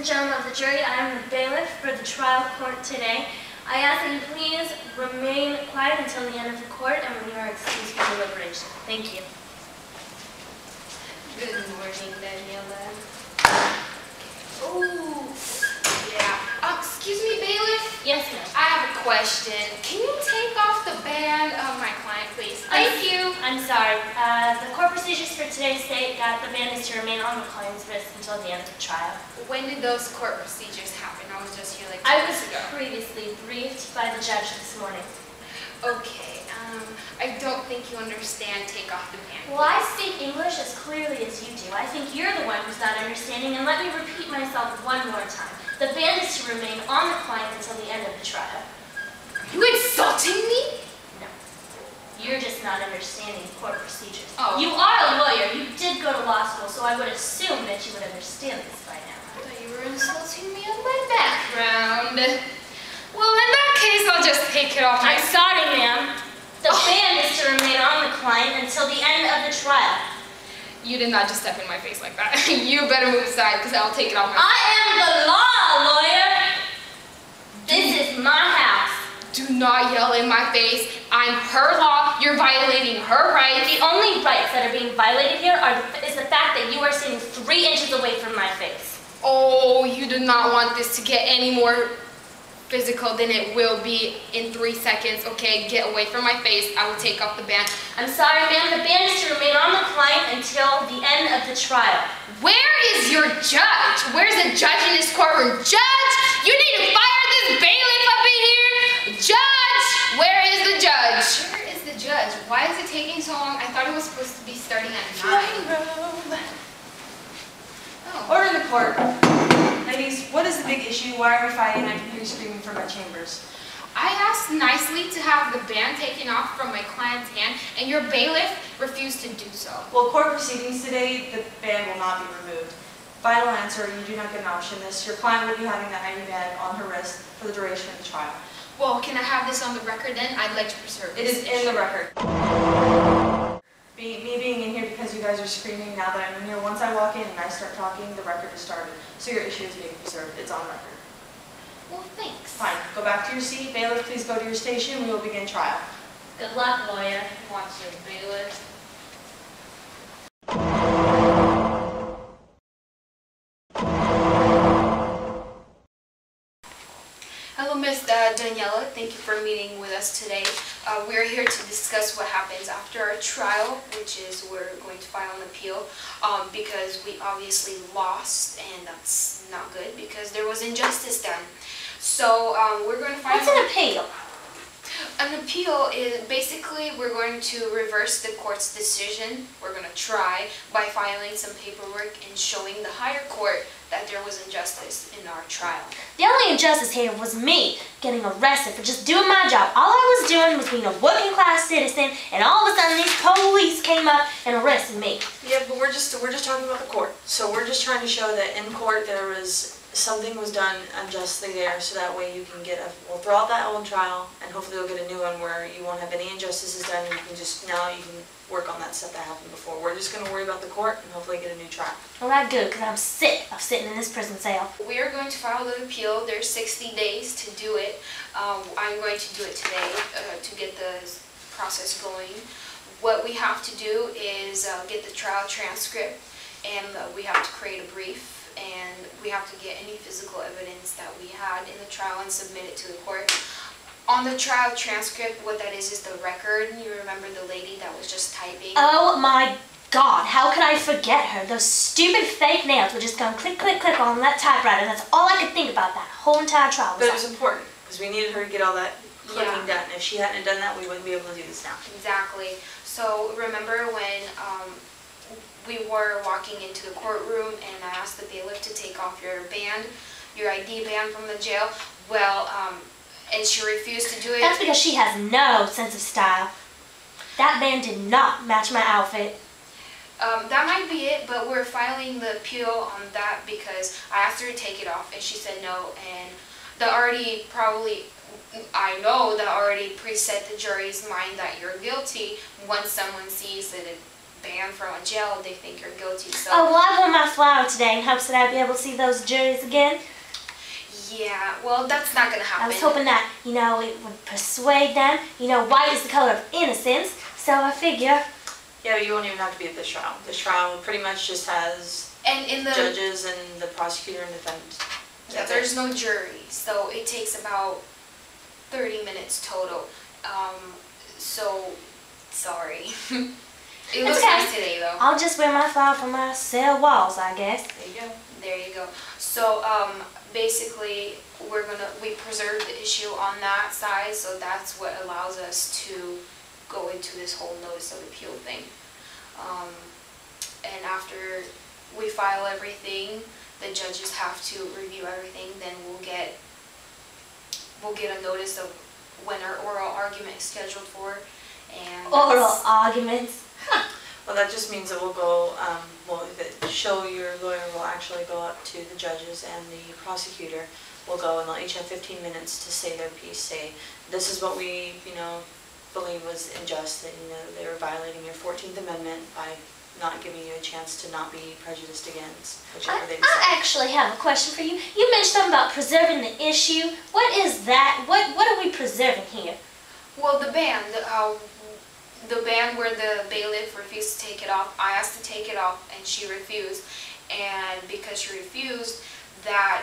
gentlemen of the jury, I am the bailiff for the trial court today. I ask that you please remain quiet until the end of the court and when you are excused for deliberation. Thank you. Good morning, Daniela. Oh, yeah. Excuse me, bailiff? Yes, ma'am. I have a question. Can you take off the band of my client, please? Thank you. I'm sorry. The court procedures for today state that the band is to remain on the client's wrist until the end of the trial. When did those court procedures happen? I was just here like 2 I was weeks ago. previously briefed by the judge this morning. Okay, I don't think you understand take off the band. Well, I speak English as clearly as you do. I think you're the one who's not understanding, and let me repeat myself one more time. The band is to remain on the client until the end of the trial. Are you insulting me? No. You're just not understanding court procedures. Oh. You are a lawyer. You did go to law school, so I would assume that you would understand this by now. I thought you were insulting me on my background. Well, in that case, I'll just take it off. I'm sorry, ma'am. The band is to remain on the client until the end of the trial. You did not just step in my face like that. You better move aside, because I'll take it off my I am the law, lawyer. This is my house. Do not yell in my face. I'm her law. You're violating her rights. The only rights that are being violated here is the fact that you are sitting 3 inches away from my face. Oh, you do not want this to get any more physical than it will be in 3 seconds. Okay, get away from my face. I will take off the band. I'm sorry, ma'am. The band is to remain on the client until the end of the trial. Where is your judge? Where's the judge in this courtroom? Judge, you need to fire this bailiff up in here. Judge, where is the judge? Where is the judge? Why is it taking so long? I thought it was supposed to be starting at 9. Oh. Order in the court. Ladies, what is the big issue? Why are we fighting? I can hear you screaming from our chambers. I asked nicely to have the band taken off from my client's hand, and your bailiff refused to do so. Well, court proceedings today, the band will not be removed. Final answer, you do not get an option. Your client will be having that ID band on her wrist for the duration of the trial. Well, can I have this on the record then? I'd like to preserve It this is in the record. Me being in here because you guys are screaming now that I'm in here, once I walk in and I start talking, the record is started. So your issue is being preserved. It's on record. Well, thanks. Fine. Go back to your seat. Bailiff, please go to your station. We will begin trial. Good luck, lawyer. Watch your bailiff. Hello, Miss Daniela. Thank you for meeting with us today. We're here to discuss what happens after our trial, which is we're going to file an appeal because we obviously lost, and that's not good because there was injustice done. So we're going to file. What's an appeal? An appeal is basically we're going to reverse the court's decision. We're going to try by filing some paperwork and showing the higher court that there was injustice in our trial. The only injustice here was me getting arrested for just doing my job. All I was doing was being a working class citizen, and all of a sudden these police came up and arrested me. Yeah, but we're just talking about the court. So we're just trying to show that in court there was something was done unjustly there, so that way you can get we'll throw out that old trial, and hopefully you'll get a new one where you won't have any injustices done, and you can just now you can work on that stuff that happened before. We're just going to worry about the court and hopefully get a new trial. Well, that's good, because I'm sick of sitting in this prison cell. We are going to file an appeal. There's 60 days to do it. I'm going to do it today to get the process going. What we have to do is get the trial transcript, and we have to create a brief, and we have to get any physical evidence that we had in the trial and submit it to the court. On the trial transcript, what that is the record. You remember the lady that was just typing? Oh my God, how could I forget her? Those stupid fake nails were just going click, click, click on that typewriter. That's all I could think about that whole entire trial. But it was important, because we needed her to get all that clicking done. If she hadn't done that, we wouldn't be able to do this now. Exactly. So remember when we were walking into the courtroom and I asked the bailiff to take off your band, your ID band from the jail? Well, and she refused to do it. That's because she has no sense of style. That band did not match my outfit. That might be it, but we're filing the appeal on that because I asked her to take it off and she said no, and that already I know that already preset the jury's mind that you're guilty once someone sees that banned from a jail, they think you're guilty. So. Oh, well, I wore my flower today in hopes that I'd be able to see those juries again. Yeah, well, that's not gonna happen. I was hoping that, you know, it would persuade them. You know, white is the color of innocence, so I figure. Yeah, but you won't even have to be at this trial. This trial pretty much just has judges and the prosecutor and defendant. Yeah, there's no jury, so it takes about 30 minutes total. So, sorry. It was nice today, though. I'll just wear my flower for my cell walls, I guess. There you go. There you go. So, basically, we preserve the issue on that side, so that's what allows us to go into this whole notice of appeal thing. And after we file everything, the judges have to review everything, then we'll get a notice of when our oral argument is scheduled for. And oral arguments? Well, that just means that we'll go, your lawyer will actually go up to the judges and the prosecutor will go and they'll each have 15 minutes to say their piece, say, this is what we, believe was unjust, that, they were violating your 14th Amendment by not giving you a chance to not be prejudiced against, whichever they decide. I actually have a question for you. You mentioned something about preserving the issue. What is that? What are we preserving here? Well, the ban where the bailiff refused to take it off, I asked to take it off and she refused. And because she refused, that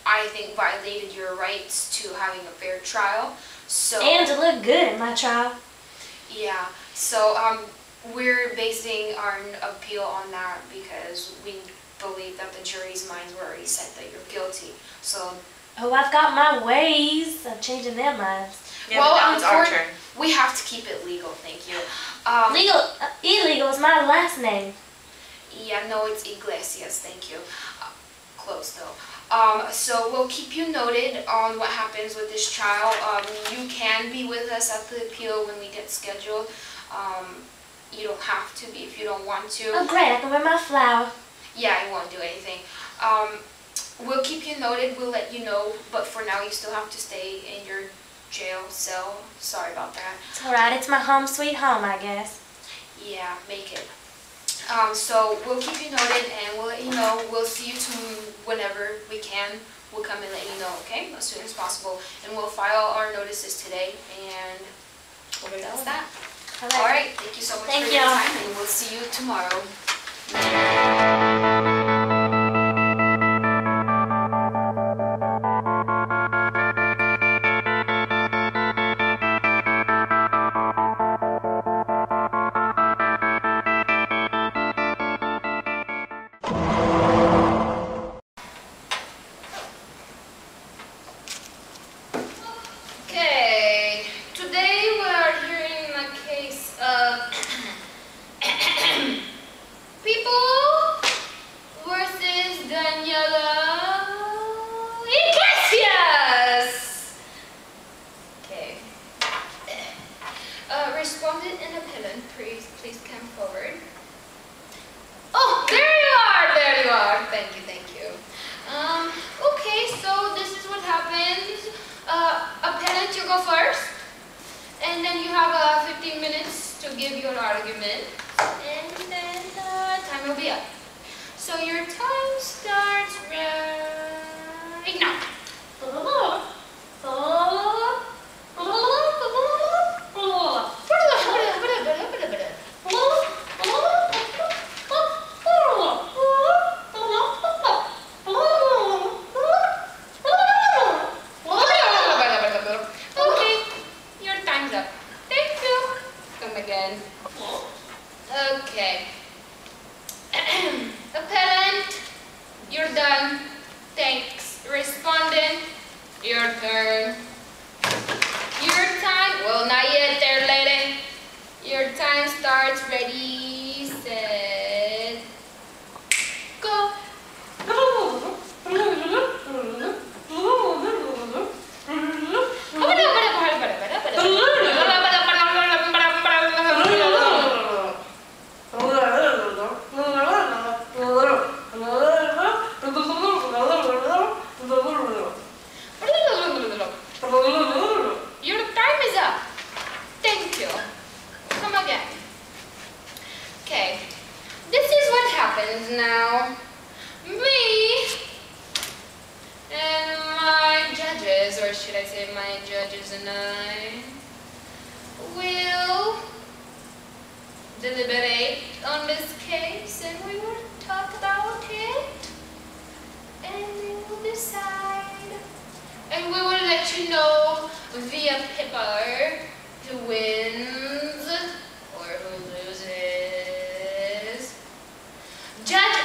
I think violated your rights to having a fair trial. So, and to look good in my trial. Yeah, so we're basing our appeal on that because we believe that the jury's minds were already set that you're guilty. So. Oh, I've got my ways of changing their minds. Yeah, well, now it's our turn. We have to keep it legal, thank you. Illegal is my last name. Yeah, no, it's Iglesias, thank you. Close though. So we'll keep you noted on what happens with this trial. You can be with us at the appeal when we get scheduled. You don't have to be if you don't want to. Oh great, I can wear my flower. Yeah, I won't do anything. We'll keep you noted, we'll let you know, but for now you still have to stay in your jail cell. Sorry about that. It's alright, it's my home sweet home, I guess. Yeah, make it. So we'll keep you noted and we'll let you know. We'll see you whenever we can. We'll come and let you know, okay? As soon as possible. And we'll file our notices today and that's that. Alright, thank you so much for your time and we'll see you tomorrow. Respondent and appellant, please come forward. Oh, there you are. Thank you. Okay, so this is what happens. Appellant, you go first. And then you have 15 minutes to give your argument. And then time will be up. So your time starts right now. Okay. Appellant, you're done. Thanks. Respondent, your turn. Your time, well, not yet there, lady. Your time starts. Ready, set, go. happens now. Me and my judges, or should I say my judges and I, will deliberate on this case and we will talk about it and we will decide. And we will let you know via paper who wins or who loses. Judge